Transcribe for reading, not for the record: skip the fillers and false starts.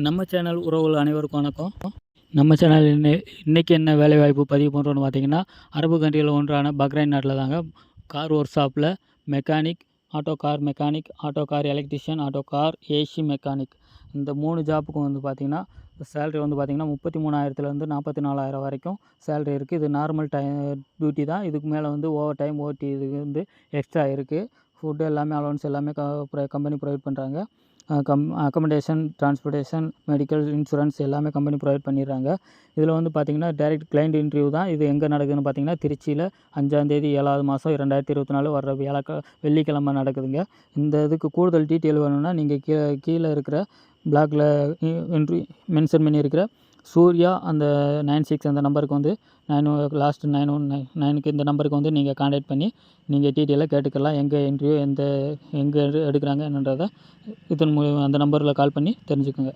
நம்ம சேனல் உறவுகள் அனைவருக்கும் வணக்கம். நம்ம சேனல் இன்றைக்கி என்ன வேலைவாய்ப்பு பதிவு பண்ணுறோன்னு பார்த்தீங்கன்னா, அரபு கண்ட்ரியில் ஒன்றான பக்ரைன் நாட்டில் தாங்க கார் ஒர்க் ஷாப்பில் mechanic, auto car mechanic, auto car electrician, auto car AC mechanic இந்த 3 ஜாப்புக்கும் வந்து பார்த்திங்கன்னா சேலரி வந்து பார்த்திங்கன்னா 33,000லேருந்து 44,000 வரைக்கும் சேலரி இருக்குது. இது நார்மல் டியூட்டி தான். இதுக்கு மேலே வந்து ஓவர் டைம் ஓடி இது வந்து எக்ஸ்ட்ரா இருக்குது. ஃபுட்டு எல்லாமே அலோன்ஸ் எல்லாமே கம்பெனி ப்ரொவைட் பண்ணுறாங்க. அக்கமடேஷன், டிரான்ஸ்போர்ட்டேஷன், மெடிக்கல், இன்சூரன்ஸ் எல்லாமே கம்பெனி ப்ரொவைட் பண்ணிடுறாங்க. இதில் வந்து பார்த்திங்கன்னா டைரக்ட் கிளைண்ட் இன்டர்வியூ தான். இது எங்கே நடக்குதுன்னு பார்த்திங்கன்னா திருச்சியில் 5ஆம் தேதி 7வது மாதம் 2024 வர்ற வெள்ளிக்கிழமை நடக்குதுங்க. இந்த இதுக்கு கூடுதல் டீட்டெயில் வேணும்னா நீங்கள் கீழே இருக்கிற பிளாக்ல மென்ஷன் பண்ணியிருக்கிற சூர்யா அந்த 96 அந்த நம்பருக்கு வந்து 9 919 இந்த நம்பருக்கு வந்து நீங்கள் கான்டாக்ட் பண்ணி நீங்கள் டீட்டெயிலாக கேட்டுக்கலாம். எங்கே இன்டர்வியூ எங்கே எடுக்கிறாங்க என்னன்றதை அந்த நம்பரில் கால் பண்ணி தெரிஞ்சுக்கோங்க.